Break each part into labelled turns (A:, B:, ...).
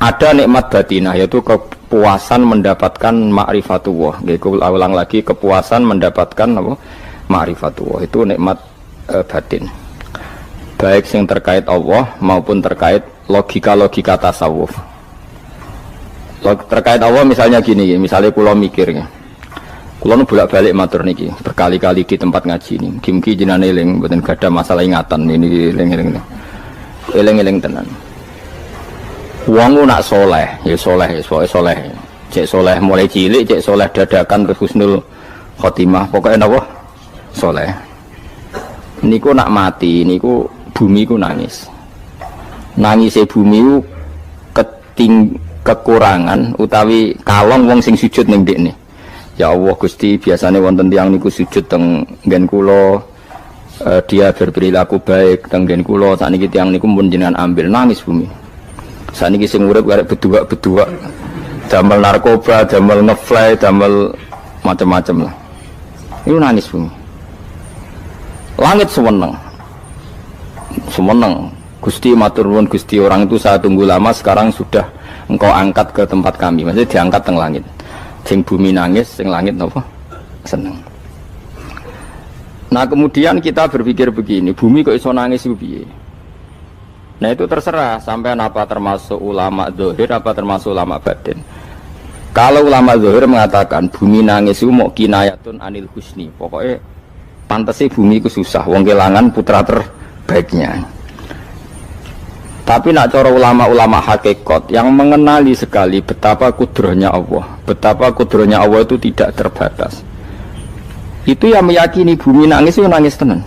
A: Ada nikmat batinah, yaitu kepuasan mendapatkan ma'rifatullah. Aku ulang lagi, kepuasan mendapatkan apa? Ma'rifatullah. Itu nikmat batin. Baik yang terkait Allah maupun terkait logika-logika tasawuf. Terkait Allah misalnya gini, misalnya kula mikirnya. Kula nu bolak-balik matur niki, berkali-kali di tempat ngaji ini. Mugi-mugi jenengan eling, mboten gadah masalah ingatan ini eling-eling. Eling-eling tenan. Wong nak soleh, ya soleh, soleh. Cek soleh mulai cilik, cek soleh dadakan terus husnul khotimah. Pokoknya napa? Soleh. Niku nak mati, niku bumi ku nangis. Nangise bumi ku kekurangan utawi kalong wong sing sujud ning ndekne. Ya Allah Gusti, biasanya wonten tiyang niku sujud teng nggen kula, dia berperilaku baik teng nggen kula, sakniki tiyang niku mun jenengan ambil, nangis bumi. Sakniki sing urip arek bedua-bedua, damel narkoba, damel ngefly, damel macam-macam lah. Itu nangis bumi. Langit semeneng. Semeneng. Gusti matur nuwun Gusti, orang itu saya tunggu lama, sekarang sudah engkau angkat ke tempat kami. Maksudnya diangkat teng langit. Sing bumi nangis, sing langit napa? Seneng. Nah, kemudian kita berpikir begini, bumi kok iso nangis itu piye? Nah, itu terserah sampai apa termasuk ulama zahir apa termasuk ulama batin. Kalau ulama zahir mengatakan bumi nangis itu mau kinayatun anil husni. Pokoknya pantasnya bumi itu susah, wong kelangan putra terbaiknya. Tapi nak cara ulama-ulama hakikat yang mengenali sekali betapa kudrahnya Allah, betapa kudrahnya Allah itu tidak terbatas. Itu yang meyakini bumi nangis itu nangis tenan.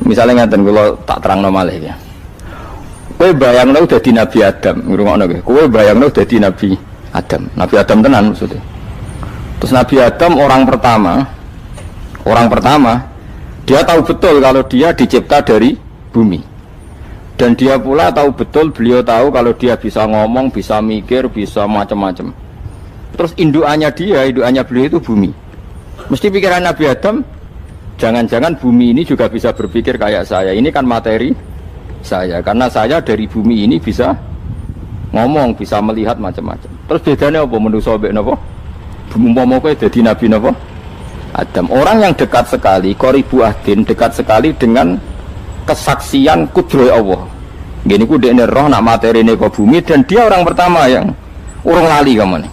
A: Misalnya ngaten kalau tak terang malih ya. Kowe bayangno dadi Nabi Adam, ngrungokno kowe. Kowe bayangno dadi Nabi Adam. Nabi Adam tenan maksudnya. Terus Nabi Adam orang pertama dia tahu betul kalau dia dicipta dari bumi. Dan dia pula tahu betul, beliau tahu kalau dia bisa ngomong, bisa mikir, bisa macam-macam. Terus indukannya beliau itu bumi. Mesti pikiran Nabi Adam, jangan-jangan bumi ini juga bisa berpikir kayak saya. Ini kan materi saya, karena saya dari bumi ini bisa ngomong, bisa melihat macam-macam. Terus bedanya apa manusa mbek napa? Umpama kowe dadi Nabi napa? Adam. Orang yang dekat sekali, qoribu ahdin, dekat sekali dengan kesaksian kudroh Allah. Gini ku dekne roh nak materi ini ke bumi, dan dia orang pertama yang urung lali kamane.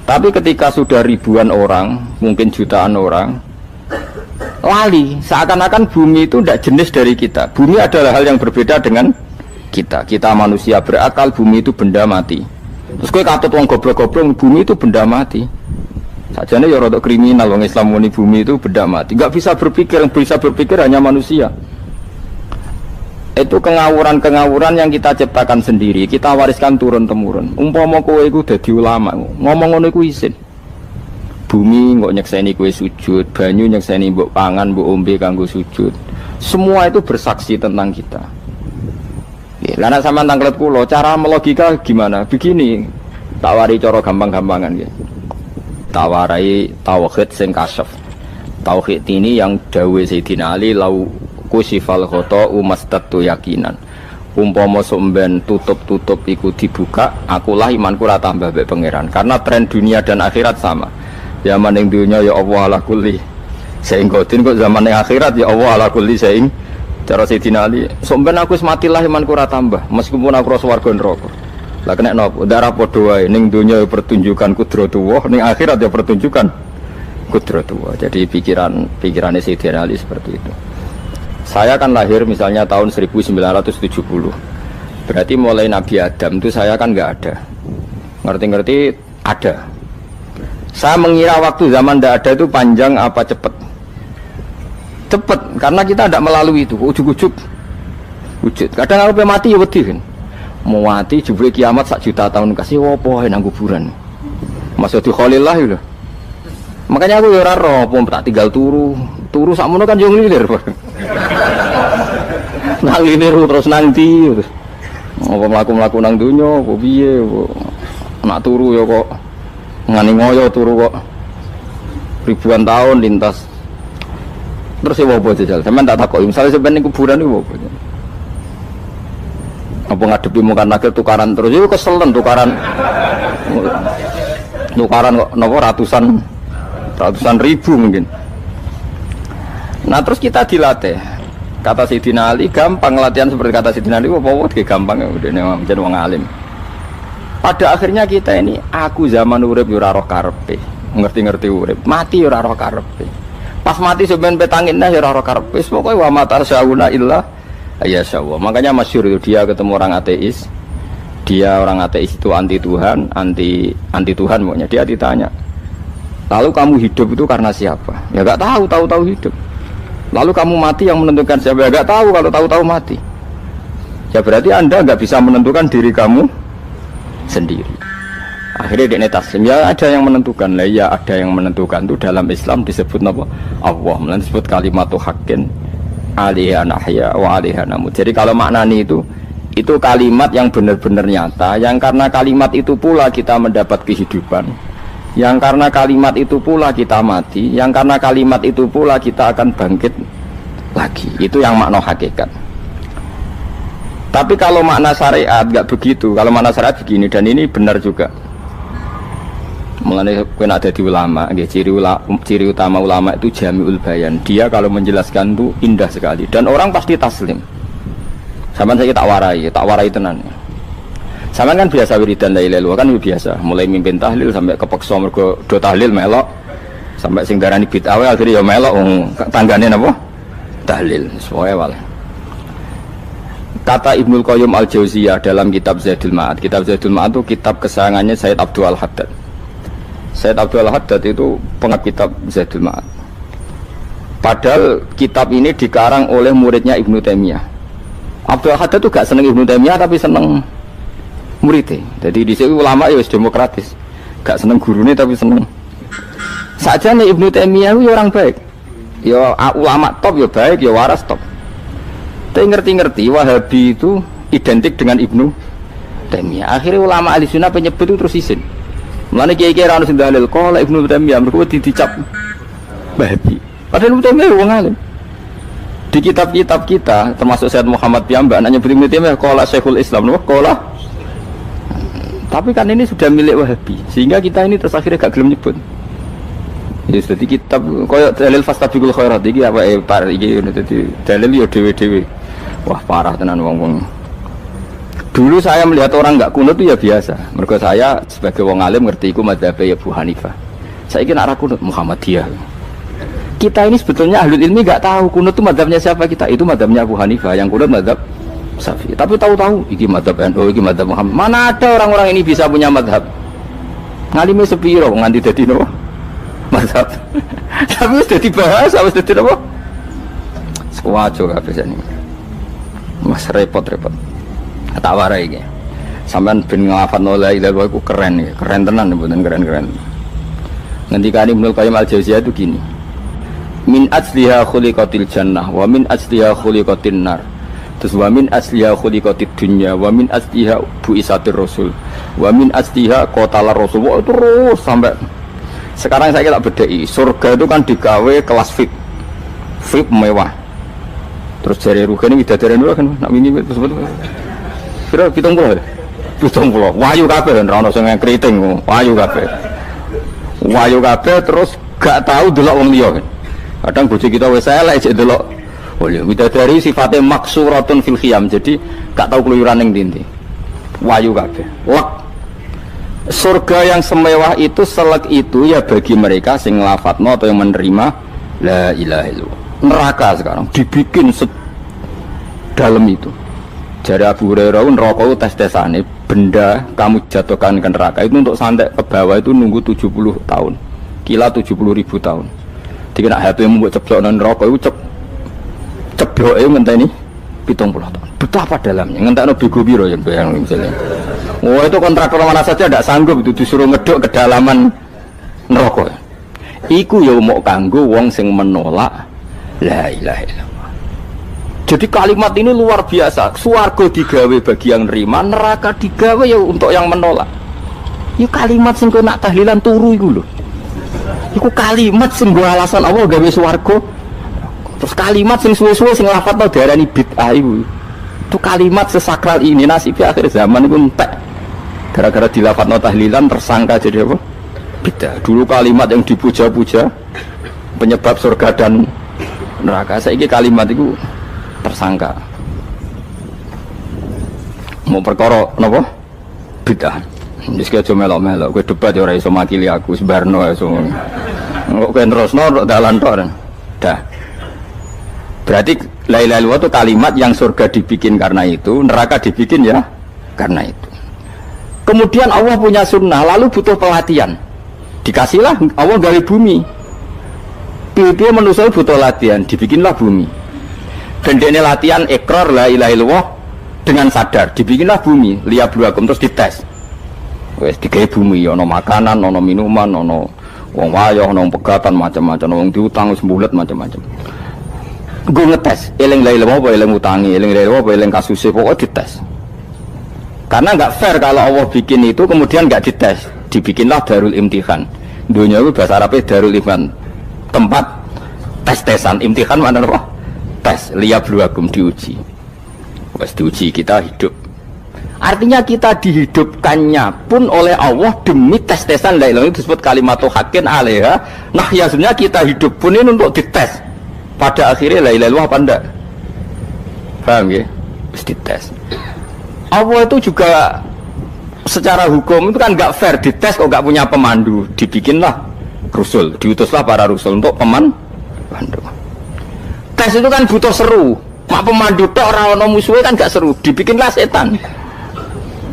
A: Tapi ketika sudah ribuan orang, mungkin jutaan orang lali, seakan-akan bumi itu tidak jenis dari kita. Bumi adalah hal yang berbeda dengan kita. Kita manusia berakal, bumi itu benda mati. Terus kowe katut wong goblok-goblok, bumi itu benda mati. Sajane ya rada kriminal wong Islam muni bumi itu benda mati. Enggak bisa berpikir, yang bisa berpikir hanya manusia. Itu kengawuran-kengawuran yang kita ciptakan sendiri, kita wariskan turun-temurun. Umpama kowe iku dadi ulama, ngomong ngono iku isin. Bumi kok nyekseni kowe sujud, banyu nyekseni mbok pangan, mbok ombe kanggo sujud. Semua itu bersaksi tentang kita. Nggih, lan nek sampean tanglet kula, cara melogika gimana? Begini, tak wari cara gampang-gampangan nggih. Tawarai tauhid sing kasyaf. Tauhid ini yang dawuh Sayyidina Ali lau kusifal khoto umastatu yakinan. Umpama somben tutup-tutup iku dibuka, akulah imanku ora tambah mbek pangeran. Karena tren dunia dan akhirat sama. Zaman ning dunia ya Allah ala kulli saing godin, kok zaman ning akhirat ya Allah ala kulli saing. Cara Sayyidina Ali, somben aku wis matilah imanku ora tambah, meskipun aku ora swarga neraka. Lah kena napa? Darah padha wae, ning dunia ya pertunjukan kudratullah, ning akhirat ya pertunjukan kudratullah. Jadi pikirannya Sayyidina Ali seperti itu. Saya kan lahir misalnya tahun 1970. Berarti mulai Nabi Adam itu saya kan nggak ada. Ngerti-ngerti ada. Saya mengira waktu zaman tidak ada itu panjang apa cepat? Cepat, karena kita tidak melalui itu. Ujuk-ujuk wujud. Kadang aku mati ya wedi kan. Mau mati jebule kiamat 1 juta tahun kasih opo nang kuburan. Masuk di Khalillah itu. Makanya aku ya ora roh, tak tinggal turu sakmono kan yo nglilir. Nang nglilir terus nang ndi terus. Apa mlaku-mlaku nang donya apa piye nak turu ya kok ngani ngoyo turu kok ribuan tahun lintas. Terus ya apa jajal? Sampeyan tak takoki, misale sampeyan ning kuburan iku apa? Apa ngadepi mungkar nakir tukaran terus itu keselen tukaran kok nopo ratusan ribu mungkin. Nah terus kita dilatih. Kata Sayyidina Ali gampang latihan seperti kata Sayyidina Ali apa gampang ya udah menjadi wong alim. Pada akhirnya kita ini aku zaman urip yo ora roh karepe. Ngerti-ngerti urip, mati yo ora roh karepe. Pas mati sampean petangin dah yo ora roh karepe. Pokoke wa mata sauna illa ya syawah. Makanya masyhur itu dia ketemu orang ateis. Dia orang ateis itu anti Tuhan, anti Tuhan pokoknya. Dia ditanya, lalu kamu hidup itu karena siapa? Ya gak tahu hidup. Lalu kamu mati yang menentukan siapa? Ya gak tahu, kalau tahu mati. Ya berarti Anda gak bisa menentukan diri kamu sendiri. Akhirnya dia taslim. Ya ada yang menentukan lah. Ya ada yang menentukan itu dalam Islam disebut apa? Allah. Disebut kalimatu haqqin alaiha nahya wa alaiha namut. Jadi kalau maknani itu kalimat yang benar-benar nyata, yang karena kalimat itu pula kita mendapat kehidupan, yang karena kalimat itu pula kita mati, yang karena kalimat itu pula kita akan bangkit lagi. Itu yang makna hakikat. Tapi kalau makna syariat nggak begitu. Kalau makna syariat begini, dan ini benar juga. Mulanya kena ada di ulama, ciri utama ulama itu jami'ul bayan. Dia kalau menjelaskan itu indah sekali dan orang pasti taslim. Sama saya tak warai tenan. Sama kan biasa wiridan la ilaha illallah kan biasa, mulai mimpin tahlil sampai kepeksa mergo do tahlil melok, sampai sing darani bid'ah akhirnya ya melok tanggane napa? Tahlil. Semuanya wal. Kata Ibnul Qayyim Al-Jauziyah dalam kitab Zadul Ma'ad. Kitab Zadul Ma'ad itu kitab kesayangannya Sayyid Abdul Al-Haddad. Sayyid Abdul Al-Haddad itu pengarang kitab Zadul Ma'ad. Padahal kitab ini dikarang oleh muridnya Ibnu Taimiyah. Abdul Al-Haddad itu gak seneng Ibnu Taimiyah tapi seneng muridnya. Jadi di sini ulama ya demokratis. Gak seneng gurunya tapi seneng. Saja nih Ibnu Taimiyah itu orang baik. Ya ulama top ya baik, ya waras top. Tapi ngerti-ngerti Wahabi itu identik dengan Ibnu Taimiyah. Akhirnya ulama ahli sunnah penyebut itu terus isin. Mulane kiai-kiai ra ono sing dalil kala Ibnu Taimiyah mergo dicap Wahabi. Padahal Ibnu Taimiyah wong alim. Di kitab-kitab kita termasuk Sayyid Muhammad piyambak nyebut Ibnu Taimiyah kala Syekhul Islam lho kala. Tapi kan ini sudah milik Wahabi sehingga kita ini terus akhirnya gak gelem nyebut. Jadi kitab koyo dalil fastabiqul khairat iki apa par iki dadi dalil yo dhewe-dhewe. Wah parah tenan wong-wong. Dulu saya melihat orang enggak kunut itu ya biasa. Mergo saya sebagai wong alim ngerti iku madzhab Abu Hanifah. Saiki nek ora kunut Muhammadiyah. Kita ini sebetulnya ahlul ilmi enggak tahu kunut itu madzhabnya siapa kita. Itu madzhabnya Abu Hanifah, yang kunut madzhab Syafi'i. Tapi tahu-tahu iki madzhab NU, iki madzhab Muhammad. Mana ada orang-orang ini bisa punya madzhab? Ngalime sepiro nganti dadi nopo? Madzhab. Tapi wis dadi bahasa, wis dadi nopo? Sewajo kabeh sene. Mas repot-repot. Tak warai iki. Sampeyan ben nglafadzno la ilaha illallah iku keren iki. Keren tenan mboten keren-keren. Ngendikane Ibnu Qayyim Al-Jauziyah itu gini. Min asliha khuliqatil jannah wa min asliha khuliqatin nar. Terus wa min asliha khuliqatid dunya wa min asliha bu'isatir rasul wa min asliha qatalar rasul. Wah, itu terus sampai sekarang saya tak bedai. Surga itu kan digawe kelas VIP mewah. Terus jari rugen ini widadari dulu kan nak wingi terus betul. Kira 70. Wahyu kabeh ora ono sing keriting, wahyu kabeh. Wahyu kabeh terus gak tahu delok wong liya kan. Kadang bojo kita wis elek jek delok. Oh ya widadari sifatnya maksuratun fil khiyam. Jadi gak tahu keluyuran ning ndi. Wahyu kabeh. Lek surga yang semewah itu selek itu ya bagi mereka sing nglafatno atau yang menerima la ilaha illallah. Neraka sekarang dibikin dalam itu. Jadi Abu Hurairah neraka itu tes-tesane benda kamu jatuhkan ke neraka itu untuk santai ke bawah itu nunggu 70 tahun. Kila 70.000 tahun. Dikira HP mu mbok ceblokno neraka itu cebloke ngenteni 70 tahun. Betapa dalamnya. Ngentekno bego piro ya bayang misalnya. Oh itu kontraktor mana saja tidak sanggup itu disuruh ngedok kedalaman neraka. Iku ya mau kanggo wong sing menolak la ilaha illallah. Jadi kalimat ini luar biasa. Swarga digawe bagi yang nerima, neraka digawe ya untuk yang menolak. Ya kalimat sing kok nak tahlilan turu iku lho. Iku kalimat sing nggo alasan Allah gawe swarga. Terus kalimat sing suwe-suwe sing lafadzno diarani bid'ah iku. Itu kalimat sesakral ini nasibnya akhir zaman itu entek. Gara-gara dilafadzno tahlilan tersangka jadi apa? Beda. Dulu kalimat yang dipuja-puja penyebab surga dan neraka. Saiki kalimat itu tersangka. Mau perkara napa? Beda. Wis aja melok-melok, kowe debat ya ora iso makili aku, sebarno iso. Kok kowe terusno dalan tok. Dah. Berarti la ilaha illallah itu kalimat yang surga dibikin karena itu, neraka dibikin ya karena itu. Kemudian Allah punya sunnah, lalu butuh pelatihan. Dikasihlah Allah dari bumi. Dia manusia butuh latihan, dibikinlah bumi. Dan dia latihan ikrar la ilaha illallah dengan sadar, dibikinlah bumi, liyabluwakum terus dites. Wes digawe bumi, ono makanan, ono minuman, ono wong wayah, ono pegatan macam-macam, wong diutang wis mbulet macam-macam. Gue ngetes, eling la ilaha apa eling utangi, eling la ilaha apa eling kasuse, pokoknya dites. Karena nggak fair kalau Allah bikin itu kemudian nggak dites, dibikinlah darul imtihan. Dunia itu bahasa Arabnya darul imtihan, tempat tes-tesan. Imtihan mana apa? Tes, liyabluwakum, diuji. Wes diuji kita hidup. Artinya kita dihidupkannya pun oleh Allah demi tes-tesan la ilaha itu disebut kalimatul haqqin alaiha. Nah ya sebenarnya kita hidup pun ini untuk dites. Pada akhirnya la ilaha illallah apa enggak? Paham ya? Terus dites. Allah itu juga secara hukum itu kan enggak fair, dites kok enggak punya pemandu. Dibikinlah Rasul, diutuslah para Rasul untuk pemandu. Tes itu kan butuh seru. Mak pemandu tok ora ono musuhe kan enggak seru, dibikinlah setan.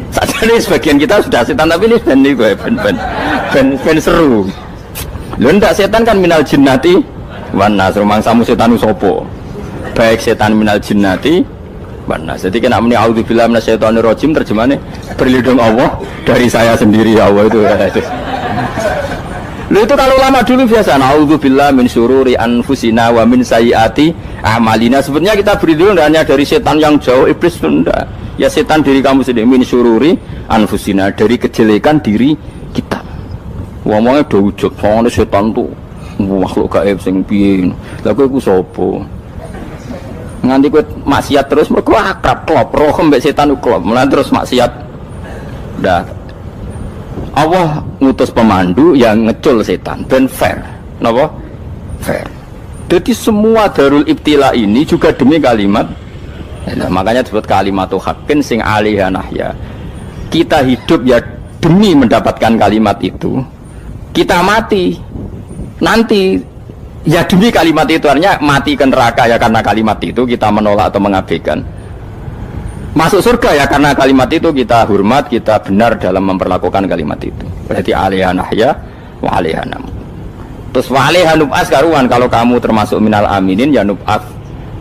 A: Sajane sebagian kita sudah setan tapi ini ben seru. Lho ndak setan kan minal jinnati wan nas, mangsamu setan usopo. Baik setan minal jinnati wan nas. Jadi kena muni auzubillahi minasyaitonir rajim terjemahane berlindung Allah dari saya sendiri ya Allah itu. Lho itu kalau ulama dulu biasa auzubillahi min syururi anfusina wa min sayyiati a'malina. Sebenarnya kita berlindung hanya dari setan yang jauh, iblis enggak. Ya setan diri kamu sendiri, min syururi anfusina, dari kejelekan diri kita. Ngomongnya do ujug, soalnya setan tuh makhluk gaib sing piye. Lah kowe iku sapa? Nganti kowe maksiat terus mergo akrab klop, roh mbek setan klop. Mulane terus maksiat. Dah. Allah ngutus pemandu yang ngecul setan ben fair. Napa? Fair. Jadi semua darul ibtila ini juga demi kalimat. Nah, makanya disebut kalimatul haqqin sing alaiha nahya. Kita hidup ya demi mendapatkan kalimat itu. Kita mati nanti ya demi kalimat itu, artinya mati ke neraka ya karena kalimat itu kita menolak atau mengabaikan. Masuk surga ya karena kalimat itu kita hormat, kita benar dalam memperlakukan kalimat itu. Berarti alaiha nahya wa alaiha nam. Terus wa alaiha nub'as karuan, kalau kamu termasuk minal aminin ya nub'as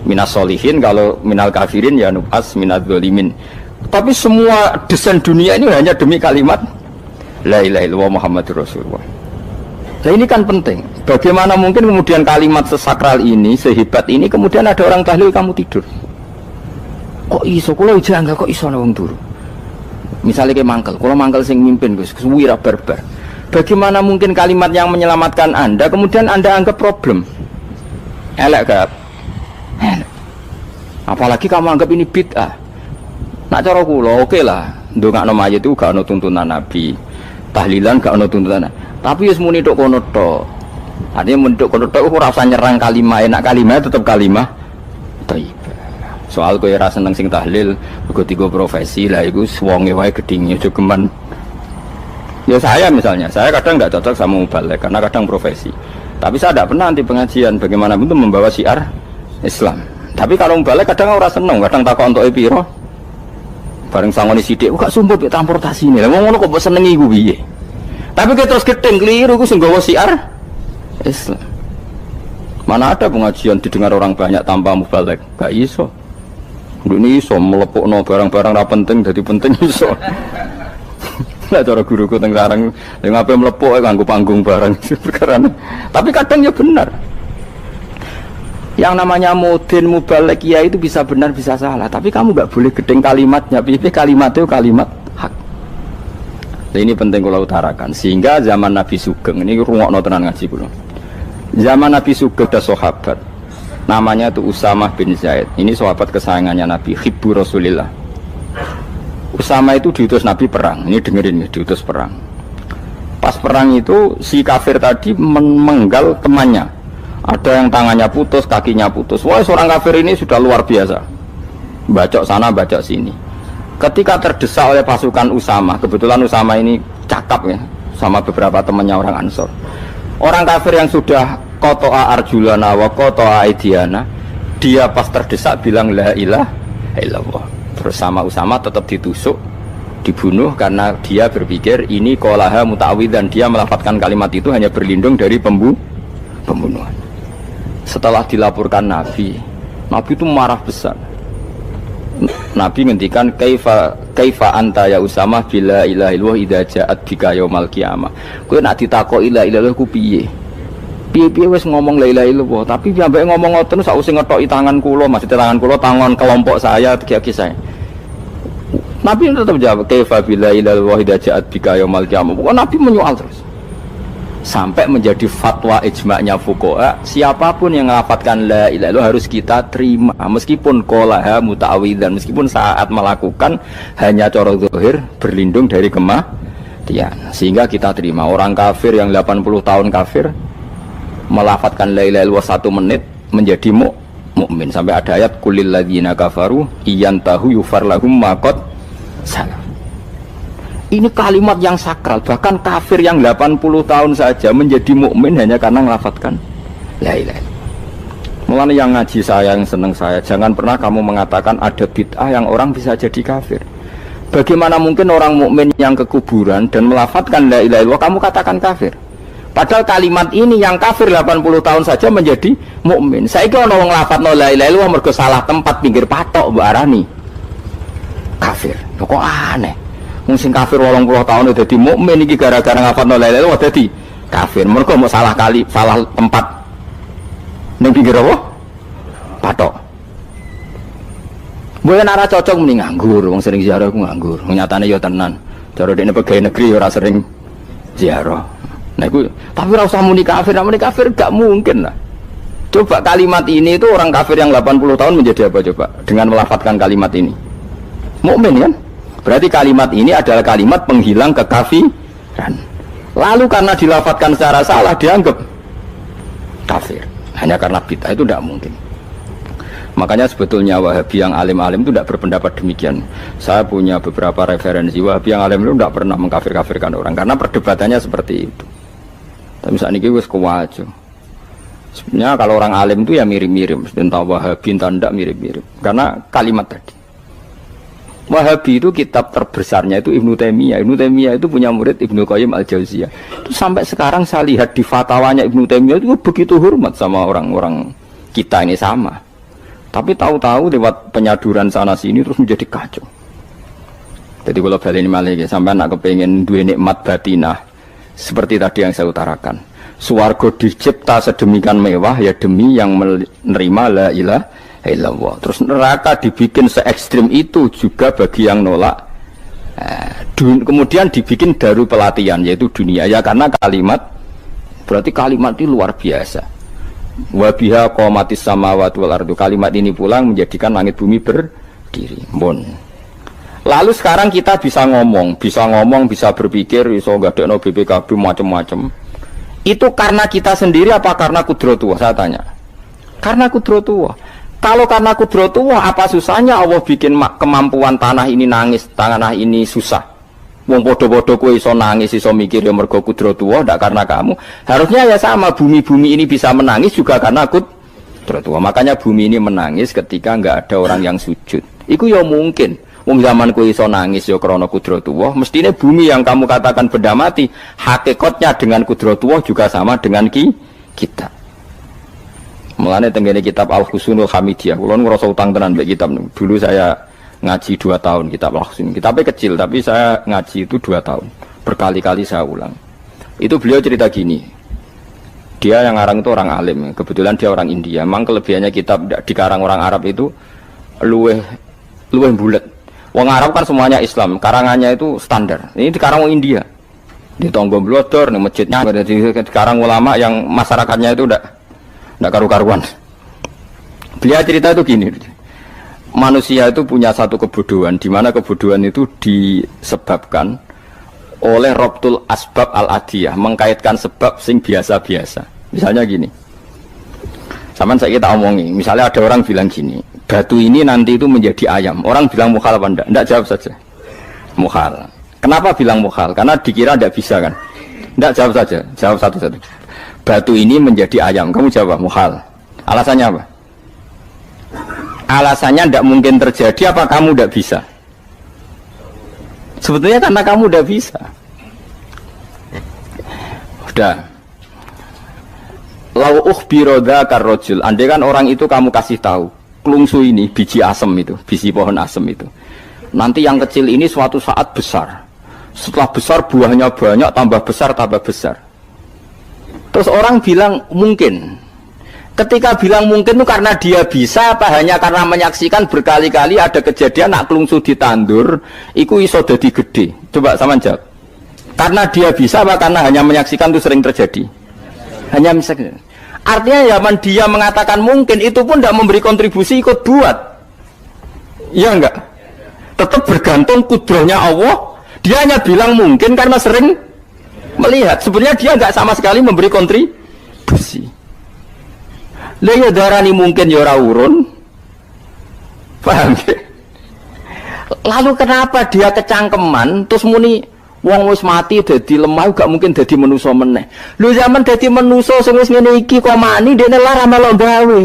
A: minas solihin, kalau minal kafirin ya nub'as minaz zalimin. Tapi semua desain dunia ini hanya demi kalimat la ilaha illallah Muhammadur Rasulullah. Nah ini kan penting. Bagaimana mungkin kemudian kalimat sesakral ini, sehebat ini, kemudian ada orang tahlil kamu tidur? Kok iso? Kalau janggal kok iso wong turu? Misalnya kayak mangkel, kalau mangkel sing mimpin Gus, wira barbar. Bagaimana mungkin kalimat yang menyelamatkan Anda kemudian Anda anggap problem? Elek gak? Apalagi kamu anggap ini bid'ah. Nak cara kula oke lah, ndongakno mayit itu gak ono tuntunan Nabi. Tahlilan gak ono tuntunan. Tapi wis muni tok kono tok. Artinya muni tok kono tok ora usah nyerang kalimah, enak kalimah tetap kalimah thayyibah. Soal kowe ora seneng sing tahlil, mergo tiga profesi lah iku wonge wae gedhinge aja geman. Ya saya misalnya, saya kadang nggak cocok sama mubalek karena kadang profesi. Tapi saya tidak pernah anti pengajian, bagaimana pun membawa syiar Islam. Tapi kalau mubalek kadang orang seneng, kadang takut untuk epiro. Bareng sangoni sidik, kok sumpah be transportasi ini. Lah ngono kok mbok senengi iku piye? Tapi kita terus gedeng keliru iku sing nggawa syiar Islam. Mana ada pengajian didengar orang banyak tanpa mubalek? Gak iso. Ini iso melepukno barang-barang ra penting jadi penting iso. Lah cara guruku teng sareng ning ape mlepuk kanggo panggung barang perkara. Tapi kadang ya benar. Yang namanya mudin mubalek ya itu bisa benar bisa salah, tapi kamu nggak boleh gedeng kalimatnya. Pilih kalimat itu kalimat hak. Nah, ini penting kalau utarakan. Sehingga zaman Nabi Sugeng ini rungokno tenan ngaji kula. Zaman Nabi Sugeng ada sahabat Namanya tuh Usamah bin Zaid. Ini sahabat kesayangannya Nabi, hibbu Rasulillah. Usamah itu diutus Nabi perang. Ini dengerin ya, diutus perang. Pas perang itu si kafir tadi menggal temannya. Ada yang tangannya putus, kakinya putus. Wah, seorang kafir ini sudah luar biasa. Bacok sana, bacok sini. Ketika terdesak oleh pasukan Usamah, kebetulan Usamah ini cakap ya, sama beberapa temannya orang Ansor. Orang kafir yang sudah Koto'a arjulana wa koto'a aidiana, dia pas terdesak bilang la ilaha illallah. Terus sama Usamah tetap ditusuk, dibunuh karena dia berpikir ini qolaha muta'awwidzan, dia melafadzkan kalimat itu hanya berlindung dari pembunuhan. Setelah dilaporkan Nabi itu marah besar. Nabi ngendikan kaifa anta ya Usamah bila ilaha illallah idza ja'at bika yaumal qiyamah. Kowe nak ditakoki la ilaha illallah ku piye? Piye-piye wis ngomong la ilaha illallah, tapi sampai ngomong ngoten sausé ngetoki tangan kula, maksudnya tangan kula tangan kelompok saya, tiga-tiga saya. Nabi tetap jawab kaifa bila ilaha illallah idza ja'at bika yaumal qiyamah. Pokoknya Nabi menyoal terus. Sampai menjadi fatwa ijma'nya fuqaha, siapapun yang melafadzkan la ilaha illallah harus kita terima meskipun qolaha muta'awwidzan, meskipun saat melakukan hanya cara zahir berlindung dari kematian, sehingga kita terima. Orang kafir yang 80 tahun kafir melafadzkan la ilaha illallah 1 menit menjadi mukmin. Sampai ada ayat kulil ladzina kafaru iyantahu yufar lahum ma qad salaf. Ini kalimat yang sakral, bahkan kafir yang 80 tahun saja menjadi mukmin hanya karena melafadzkan la ilaha illallah. Mulanya yang ngaji saya, yang seneng saya, jangan pernah kamu mengatakan ada bid'ah yang orang bisa jadi kafir. Bagaimana mungkin orang mukmin yang ke kuburan dan melafadzkan la ilaha illallah kamu katakan kafir? Padahal kalimat ini yang kafir 80 tahun saja menjadi mukmin. Saiki ana wong nglafadzno la ilaha illallah mergo salah tempat pinggir patok mbok arani kafir. Kok aneh. Wong sing kafir 80 tahun dadi mukmin iki gara-gara nglafadzno la ilaha illallah dadi kafir. Mergo mau salah tempat ning pinggir apa? Patok. Mboten ora cocok muni nganggur, wong sering ziarah ku nganggur. Nyatane ya tenan. Cara dekne pegawai negeri ora sering ziarah. Nah, tapi ora usah muni kafir gak mungkin lah. Coba kalimat ini itu orang kafir yang 80 tahun menjadi apa coba dengan melafadzkan kalimat ini? Mukmin kan? Berarti kalimat ini adalah kalimat penghilang kekafiran. Lalu karena dilafadzkan secara salah dianggap kafir. Hanya karena bid'ah itu tidak mungkin. Makanya sebetulnya Wahabi yang alim-alim itu tidak berpendapat demikian. Saya punya beberapa referensi Wahabi yang alim itu tidak pernah mengkafir-kafirkan orang karena perdebatannya seperti itu. Tapi saat ini wis kuwajo. Sebenarnya kalau orang alim itu ya mirip-mirip, entah Wahabi entah tidak mirip-mirip. Karena kalimat tadi. Wahabi itu kitab terbesarnya itu Ibnu Taimiyah. Ibnu Taimiyah itu punya murid Ibnu Qayyim Al-Jauziyah. Itu sampai sekarang saya lihat di fatwanya Ibnu Taimiyah itu begitu hormat sama orang-orang kita ini sama. Tapi tahu-tahu lewat penyaduran sana sini terus menjadi kacau. Jadi kalau balik ini malah sampai nak kepengen dua nikmat batinah seperti tadi yang saya utarakan. Swarga dicipta sedemikian mewah ya demi yang menerima la ilaha illallah. Terus neraka dibikin se ekstrim itu juga bagi yang nolak. Kemudian dibikin daru pelatihan yaitu dunia ya karena kalimat berarti kalimat itu luar biasa. Wa biha qamatis samawati wal ardu. Kalimat ini pulang menjadikan langit bumi berdiri. Bon. Lalu sekarang kita bisa ngomong, bisa berpikir, bisa ngadekno BPKB macam-macam. Itu karena kita sendiri apa karena kudratullah? Saya tanya. Karena kudratullah. Kalau karena kudratullah, apa susahnya Allah bikin kemampuan tanah ini nangis, tanah ini susah. Wong podo-podo kowe iso nangis, iso mikir ya mergo kudratullah, ndak karena kamu. Harusnya ya sama, bumi-bumi ini bisa menangis juga karena kudratullah. Makanya bumi ini menangis ketika enggak ada orang yang sujud. Iku ya mungkin. Wong zaman kowe iso nangis ya krana kudratullah, mestine bumi yang kamu katakan benda mati, hakikatnya dengan kudratullah juga sama dengan kita. Mulane tenggene kitab Al-Husunul Hamidiyah, kula ngrasa utang tenan mbek kitab niku. Dulu saya ngaji 2 tahun kitab Al-Husun. Kitabnya kecil tapi saya ngaji itu 2 tahun. Berkali-kali saya ulang. Itu beliau cerita gini. Dia yang ngarang itu orang alim, kebetulan dia orang India. Memang kelebihannya kitab dikarang orang Arab itu luweh bulet. Wong Arab kan semuanya Islam, karangannya itu standar. Ini dikarang orang India. Di Tonggo Blodor, di masjidnya, dikarang ulama yang masyarakatnya itu ndak karu-karuan. Beliau cerita itu gini, manusia itu punya satu kebodohan, di mana kebodohan itu disebabkan oleh robtul asbab al-adiyah, mengkaitkan sebab sing biasa-biasa. Misalnya gini, sama saya kita omongi, misalnya ada orang bilang gini, batu ini nanti itu menjadi ayam. Orang bilang mukhal apa enggak? Enggak, jawab saja. Mukhal. Kenapa bilang mukhal? Karena dikira enggak bisa kan? Enggak, jawab saja. Jawab satu-satu. Batu ini menjadi ayam. Kamu jawab mukhal. Alasannya apa? Alasannya tidak mungkin terjadi, apa kamu tidak bisa? Sebetulnya karena kamu tidak bisa. Udah. Lau ukhbiro dzakar rajul, andai kan orang itu kamu kasih tahu, klungsu ini biji asem itu, biji pohon asem itu. Nanti yang kecil ini suatu saat besar. Setelah besar buahnya banyak, tambah besar, tambah besar. Terus orang bilang mungkin. Ketika bilang mungkin itu karena dia bisa, apa hanya karena menyaksikan berkali-kali ada kejadian nak klungsu ditandur, iku iso dadi gede. Coba sama jawab. Karena dia bisa, apa karena hanya menyaksikan itu sering terjadi? Hanya menyaksikan. Artinya zaman dia mengatakan mungkin, itu pun tidak memberi kontribusi ikut buat. Iya enggak? Tetap bergantung kudrahnya Allah. Dia hanya bilang mungkin karena sering melihat. Sebenarnya dia enggak sama sekali memberi kontribusi. Lha darani mungkin ya ora urun. Paham ya? Lalu kenapa dia kecangkeman terus muni wong wis mati dadi lemah gak mungkin dadi manusa meneh. Lho zaman dadi manusa sing wis ngene iki kok mani dene lara melo gawe.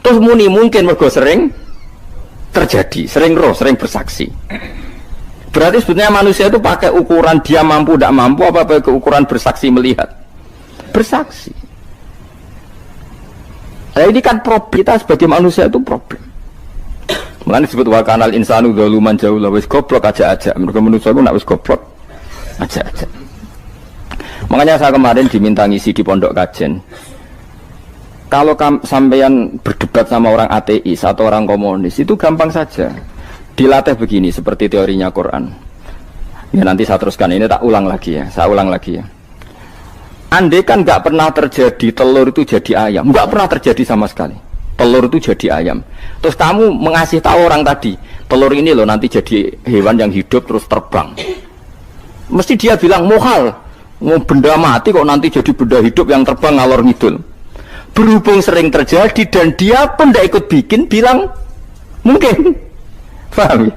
A: Terus muni mungkin mergo sering terjadi, sering roh, sering bersaksi. Berarti sebetulnya manusia itu pakai ukuran dia mampu tidak mampu apa pakai ukuran bersaksi melihat. Bersaksi. Nah, ini kan problem kita sebagai manusia itu problem. Makanya disebut wa kanal insanu zaluman jahula, wis goblok aja-aja. Mergo manusia itu nak wis goblok aja-aja. Makanya saya kemarin diminta ngisi di pondok kajen. Kalau sampeyan berdebat sama orang ateis atau orang komunis itu gampang saja. Dilatih begini seperti teorinya Quran. Ya nanti saya teruskan, ini tak ulang lagi ya. Saya ulang lagi ya. Andai kan nggak pernah terjadi telur itu jadi ayam, nggak pernah terjadi sama sekali. Telur itu jadi ayam. Terus kamu mengasih tahu orang tadi, telur ini loh nanti jadi hewan yang hidup terus terbang. Mesti dia bilang mukhal, mau benda mati kok nanti jadi benda hidup yang terbang ngalor ngidul. Berhubung sering terjadi dan dia pun tidak ikut bikin, bilang mungkin. Paham ya?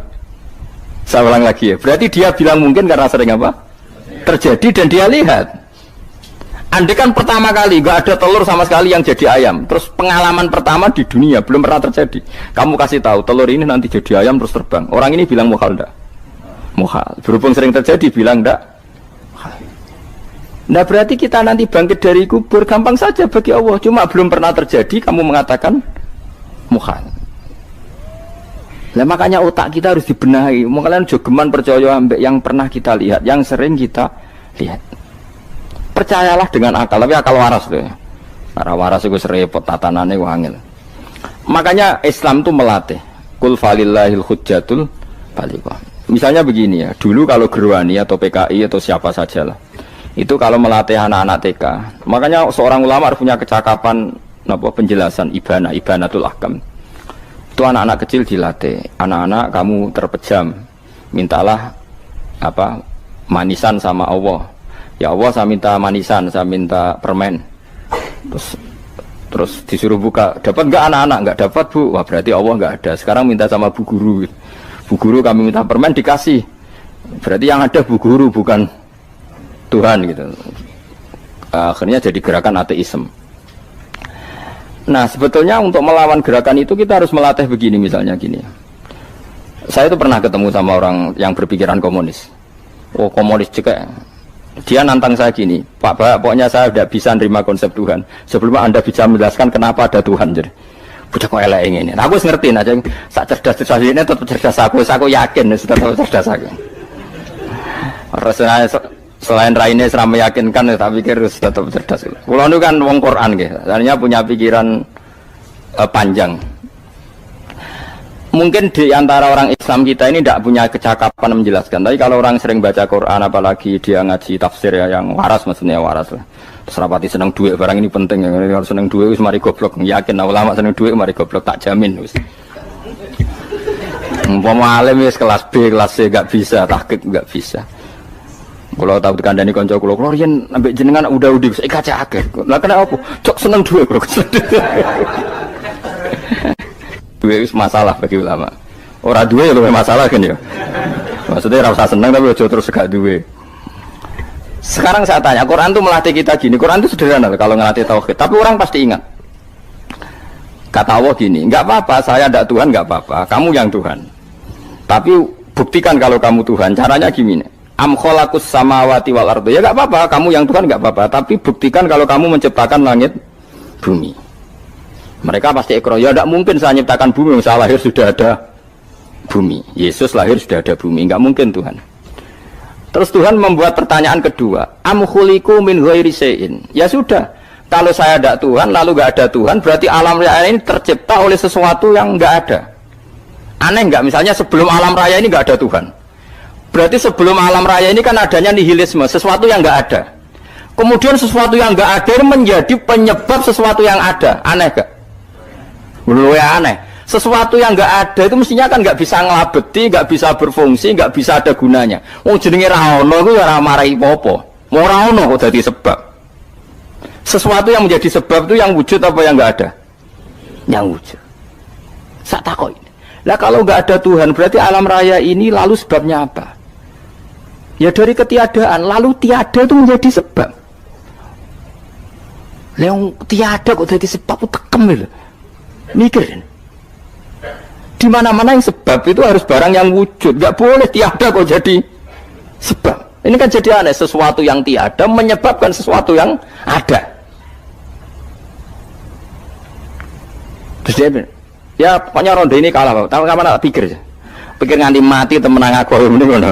A: Saya ulang lagi ya. Berarti dia bilang mungkin karena sering apa? Terjadi dan dia lihat. Andai kan pertama kali gak ada telur sama sekali yang jadi ayam, terus pengalaman pertama di dunia belum pernah terjadi. Kamu kasih tahu telur ini nanti jadi ayam terus terbang. Orang ini bilang mukhal enggak? Mukhal. Berhubung sering terjadi bilang enggak? Nah berarti kita nanti bangkit dari kubur gampang saja bagi Allah. Cuma belum pernah terjadi kamu mengatakan mukhal. Nah makanya otak kita harus dibenahi. Makanya jogeman percaya ambek yang pernah kita lihat, yang sering kita lihat. Percayalah dengan akal, tapi akal waras tuh. Karena waras itu serepot tatanannya wangil. Makanya Islam tuh melatih. Kul falillahil hujjatul balighah. Misalnya begini ya, dulu kalau Gerwani atau PKI atau siapa saja lah, itu kalau melatih anak-anak TK, makanya seorang ulama harus punya kecakapan penjelasan ibanatul ahkam. Itu anak-anak kecil dilatih. Anak-anak kamu terpejam, mintalah manisan sama Allah. Ya Allah saya minta manisan, saya minta permen. Terus disuruh buka, dapat enggak anak-anak? Enggak dapat bu, wah berarti Allah enggak ada. Sekarang minta sama bu guru. Bu guru kami minta permen dikasih. Berarti yang ada bu guru bukan Tuhan gitu. Akhirnya jadi gerakan ateisme. Nah sebetulnya untuk melawan gerakan itu kita harus melatih begini misalnya gini. Saya itu pernah ketemu sama orang yang berpikiran komunis. Oh komunis juga. Dia nantang saya gini, Pak Bapak, pokoknya saya tidak bisa menerima konsep Tuhan sebelum Anda bisa menjelaskan kenapa ada Tuhan. Jadi, budak kok elek ini. Nah, aku ngerti aja, sak cerdas ini tetap cerdas aku yakin tetap cerdas aku. Rasanya selain raine seram meyakinkan, tapi pikir tetap cerdas. Kulo itu kan wong Quran gitu, artinya punya pikiran panjang. Mungkin di antara orang Islam kita ini tidak punya kecakapan menjelaskan. Tapi kalau orang sering baca Quran, apalagi dia ngaji tafsir ya, yang waras, maksudnya waras lah. Terus rapati seneng duit, barang ini penting. Kalau seneng duit, wis mari goblok. Yakin ulama seneng duit, mari goblok, tak jamin. Umpama alim wis kelas B, kelas C gak bisa, tahqiq gak bisa. Kalau tahu kandhani kanca kula, kula riyen ambek jenengan udah saya kaca akeh. Lah kena apa? Cok seneng duit kula. Duit itu masalah bagi ulama. Orang duit itu masalah kan ya. Maksudnya rasa senang tapi ojo terus gak duit. Sekarang saya tanya, Quran itu melatih kita gini. Quran itu sederhana kalau ngelatih tauhid. Tapi orang pasti ingat. Kata Allah gini, nggak apa-apa, saya tidak Tuhan, nggak apa-apa. Kamu yang Tuhan. Tapi buktikan kalau kamu Tuhan. Caranya gini. Am khalaqus samawati wal ardo. Ya nggak apa-apa, kamu yang Tuhan nggak apa-apa. Tapi buktikan kalau kamu menciptakan langit, bumi. Mereka pasti ikrar, ya tidak mungkin saya menciptakan bumi, saya lahir sudah ada bumi. Yesus lahir sudah ada bumi, nggak mungkin Tuhan. Terus Tuhan membuat pertanyaan kedua, am khuliqu min ghairi syai'in. Ya sudah, kalau saya tidak Tuhan, lalu nggak ada Tuhan, berarti alam raya ini tercipta oleh sesuatu yang nggak ada. Aneh nggak? Misalnya sebelum alam raya ini nggak ada Tuhan. Berarti sebelum alam raya ini kan adanya nihilisme, sesuatu yang nggak ada. Kemudian sesuatu yang nggak ada menjadi penyebab sesuatu yang ada. Aneh gak? Menurut ya aneh. Sesuatu yang nggak ada itu mestinya kan nggak bisa ngelabeti, nggak bisa berfungsi, nggak bisa ada gunanya. Oh jenenge ra ono iku ya ora marai apa-apa. Mau ra ono kok dadi sebab. Sesuatu yang menjadi sebab itu yang wujud apa yang nggak ada? Yang wujud. Sak takoi. Lah kalau nggak ada Tuhan berarti alam raya ini lalu sebabnya apa? Ya dari ketiadaan, lalu tiada itu menjadi sebab. Yang tiada kok jadi sebab itu tekem lho. Mikir. Di mana-mana yang sebab itu harus barang yang wujud, nggak boleh tiada kok jadi sebab. Ini kan jadi aneh, sesuatu yang tiada menyebabkan sesuatu yang ada. Terus dia bilang, ya pokoknya ronde ini kalah, Pak. Tahu kapan tak pikir aja. Pikir nganti mati temenang aku ini ngono.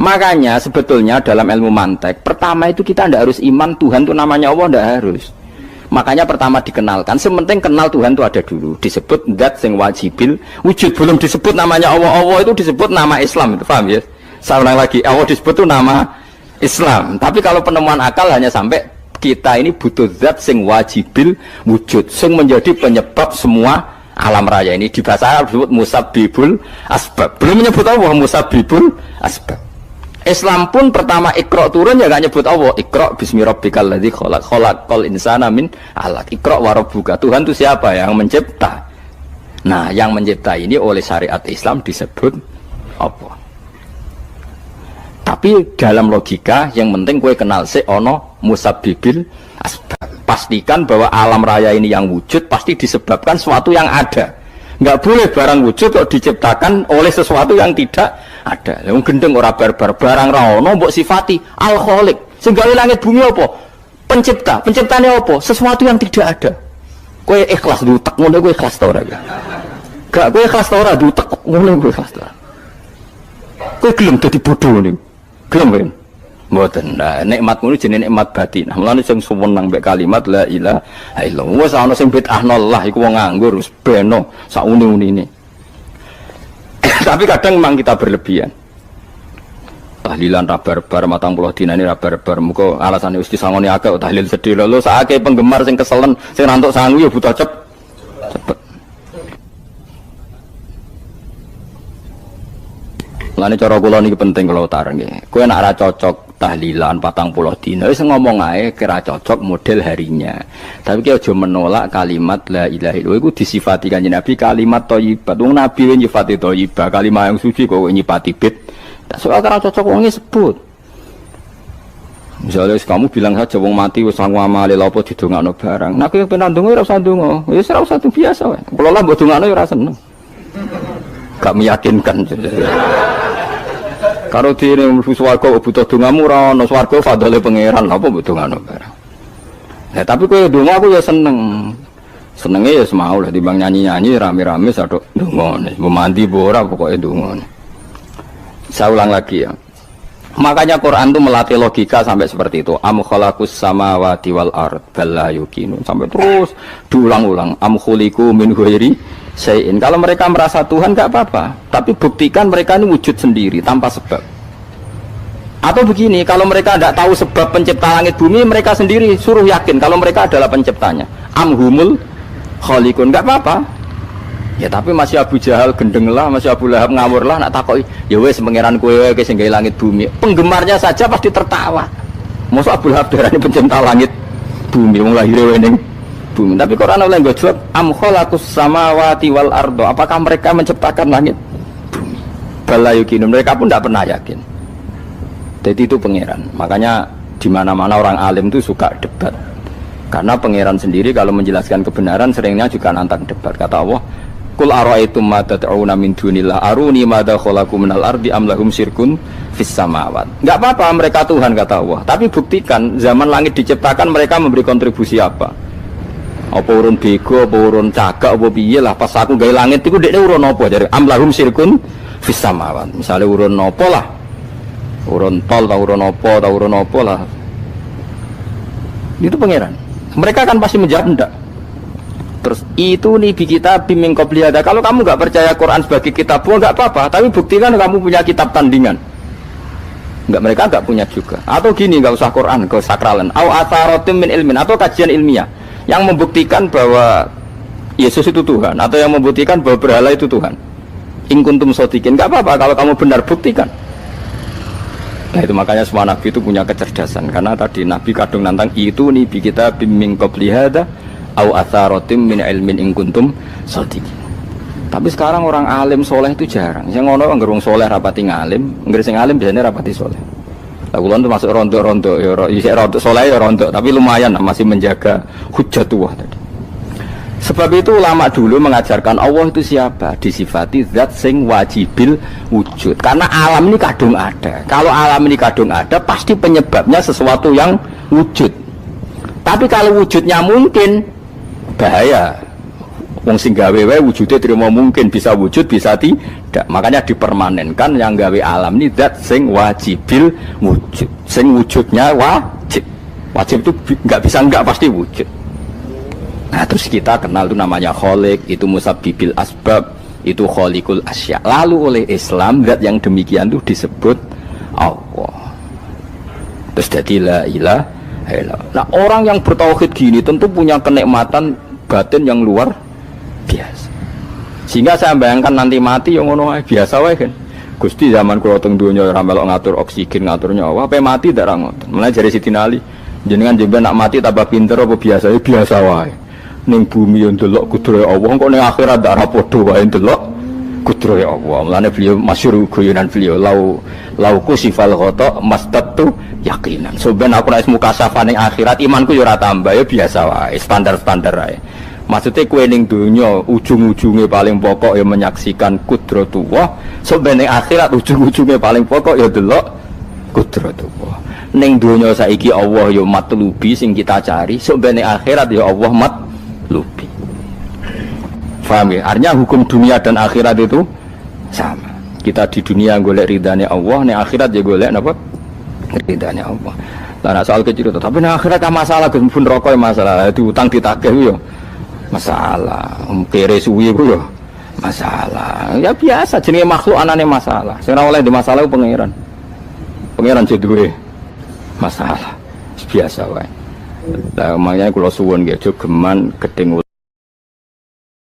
A: Makanya sebetulnya dalam ilmu mantek, pertama itu kita tidak harus iman Tuhan itu namanya Allah, tidak harus. Makanya pertama dikenalkan, sementing kenal Tuhan itu ada dulu. Disebut zat sing wajibil wujud, belum disebut namanya Allah. Allah itu disebut nama Islam, itu paham ya? Saya ulang lagi, Allah disebut itu nama Islam. Tapi kalau penemuan akal hanya sampai kita ini butuh zat sing wajibil wujud, sing menjadi penyebab semua alam raya ini. Di bahasa Arab disebut musabbibul asbab. Belum menyebut Allah musabbibul asbab. Islam pun pertama Iqra turun ya gak nyebut Allah. Iqra bismi rabbikal ladzi khalaq, khalaqal insana min 'alaq. Iqra wa rabbuka. Tuhan itu siapa? Yang mencipta. Nah, yang mencipta ini oleh syariat Islam disebut apa? Tapi dalam logika yang penting kowe kenal sik ana musabbibil asbab. Pastikan bahwa alam raya ini yang wujud pasti disebabkan sesuatu yang ada. Enggak boleh barang wujud kok diciptakan oleh sesuatu yang tidak ada. Yang gendeng ora barbar barang ra ono mbok sifati al khaliq. Sing gawe langit bumi apa? Pencipta. Penciptane apa? Sesuatu yang tidak ada. Kowe ikhlas dutek ngono kowe ikhlas ta ora? Gak kowe ikhlas ta ora dutek ngono kowe ikhlas ta. Kowe gelem dadi bodho niku. Gelem kowe. Mboten. Nah, nikmat ngono jenenge nikmat batin. Mulane sing suwenang mbek kalimat la ilaha illallah. Wis ana sing bid'ahnallah iku wong nganggur wis beno sak uni-unine. Tapi kadang memang kita berlebihan. Tahlilan rabar-bar matang puluh dina ini rabar-bar. Muka alasannya wis disangoni akeh tahlil sedih lho. Saake penggemar sing keselen sing rantuk sangu ya butuh cepet. Lane cara kula niki penting kula utar nggih. Kowe nek ora cocok tahlilan 40 dina wis ngomong ae kira cocok model harinya. Tapi ki aja menolak kalimat la ilaha illallah iku disifati Kanjeng Nabi kalimat thayyibat. Wong Nabi nyifati thayyibah, kalimat yang suci kok nyifati bid. Tak soal kira cocok wong sebut. Misalnya kamu bilang saja wong mati wis sangu amale lha apa didongakno barang. Nek kowe pengen ndonga ora usah ndonga. Wis ora usah biasa wae. Kula lah mbok dongakno ya ora seneng. Gak meyakinkan. Karo dene mlebu swarga butuh dongamu ora ono swarga fadhole pangeran apa mbok dongano barang. Nah tapi kowe donga aku ya seneng. Senenge ya semau lah timbang nyanyi-nyanyi rame-rame sadok ndongane. Mbok mandi mbok ora pokoke ndongane. Saya ulang lagi ya. Makanya Quran itu melatih logika sampai seperti itu. Am khalaqus samawati wal ard bal la yuqinun sampai terus diulang-ulang. Am khuliqu min ghairi syai'in. Kalau mereka merasa Tuhan nggak apa-apa, tapi buktikan mereka ini wujud sendiri tanpa sebab. Atau begini, kalau mereka tidak tahu sebab pencipta langit bumi, mereka sendiri suruh yakin kalau mereka adalah penciptanya. Amhumul khaliqun, nggak apa-apa. Ya tapi masih Abu Jahal gendeng lah, masih Abu Lahab ngawur lah, nak takoi, ya wes pangeran kowe ke sing gawe langit bumi. Penggemarnya saja pasti tertawa. Masa Abu Lahab darane pencipta langit bumi, wong lahir ning bumi. Tapi Quran oleh nggo jawab, am khalaqus samawati wal ardo. Apakah mereka menciptakan langit bumi? Bala yuqinun, mereka pun tidak pernah yakin. Jadi itu pangeran. Makanya di mana-mana orang alim itu suka debat. Karena pangeran sendiri kalau menjelaskan kebenaran seringnya juga nantang debat. Kata Allah, Qul ara'aytum ma tad'una min dunillah aruni madza khalaqu minal ardi am lahum syirkun fis samawat. Enggak apa-apa mereka Tuhan kata Allah, tapi buktikan zaman langit diciptakan mereka memberi kontribusi apa? Apa urun bego, apa urun cagak, apa piye lah pas aku gawe langit iku dekne urun apa jare am lahum syirkun fis samawat. Misale urun apa lah? Urun tol ta urun apa lah. Itu pangeran. Mereka kan pasti menjawab enggak. Terus itu nih kita bimbing qobliyada. Kalau kamu nggak percaya Quran sebagai kitab, nggak apa-apa. Tapi buktikan kamu punya kitab tandingan. Nggak, mereka nggak punya juga. Atau gini, nggak usah Quran, nggak usah sakralan. Au atharotim min ilmin, atau kajian ilmiah yang membuktikan bahwa Yesus itu Tuhan, atau yang membuktikan bahwa berhala itu Tuhan. In kuntum shodiqin, nggak apa-apa. Kalau kamu benar buktikan. Nah itu makanya semua Nabi itu punya kecerdasan. Karena tadi Nabi kadung nantang itu nih kita bimbing qobliyada. Au atharotim min ilmin in kuntum shodiqin. Tapi sekarang orang alim soleh itu jarang. Yang ngono ngerung soleh rapati ngalim, nggere sing alim biasanya rapati soleh. Lah kula itu masuk rontok-rontok ya isih rontok soleh ya rontok, tapi lumayan masih menjaga hujjatullah tadi. Sebab itu ulama dulu mengajarkan Allah itu siapa? Disifati zat sing wajibil wujud. Karena alam ini kadung ada. Kalau alam ini kadung ada, pasti penyebabnya sesuatu yang wujud. Tapi kalau wujudnya mungkin bahaya. Wong sing gawe wae wujude terima mungkin bisa wujud bisa tidak. Makanya dipermanenkan yang gawe alam ini zat sing wajibil wujud. Sing wujudnya wajib. Wajib itu enggak bisa enggak pasti wujud. Nah, terus kita kenal itu namanya khaliq, itu musabbibil asbab, itu khaliqul asya. Lalu oleh Islam zat yang demikian itu disebut Allah. Terus jadi la ilaha illallah. Nah, orang yang bertauhid gini tentu punya kenikmatan batin yang luar biasa. Sehingga saya bayangkan nanti mati yang ngono biasa wae kan. Gusti zaman kula teng donya ora melok ngatur oksigen, ngatur nyawa, apa mati ndak ra ngoten. Mulai jare Sidin Ali, jenengan jenengan nak mati tambah pinter apa biasa? Ya biasa wae. Ning bumi yo ndelok kudrohe Allah, kok ning akhirat ndak ra padha wae ndelok kudrohe Allah. Mulane beliau masyhur guyonan beliau lauku sifal khata mastatu yakinan. So ben aku nek mukasafah ning akhirat imanku yo ora tambah ya biasa wae, standar-standar wae. Maksudnya kue ning dunia ujung-ujungnya paling pokok ya menyaksikan kudratullah. Sebenarnya akhirat ujung-ujungnya paling pokok ya delok kudratullah. Ning dunia saiki Allah ya matlubi sing kita cari. Sebenarnya akhirat ya Allah matlubi. Paham ya? Artinya hukum dunia dan akhirat itu sama. Kita di dunia golek ridhanya Allah, ning akhirat ya golek napa? Ridhanya Allah. Lah soal kecil itu, tapi ning akhirat kan masalah gun pun rokok masalah, diutang ditagih yo. Masalah, kere suwi ku yo masalah. Ya biasa jenenge makhluk anane masalah. Sing ora oleh di masalah pangeran. Pangeran sing duwe masalah. Biasa wae. Lah makanya kula suwun nggih aja geman gedeng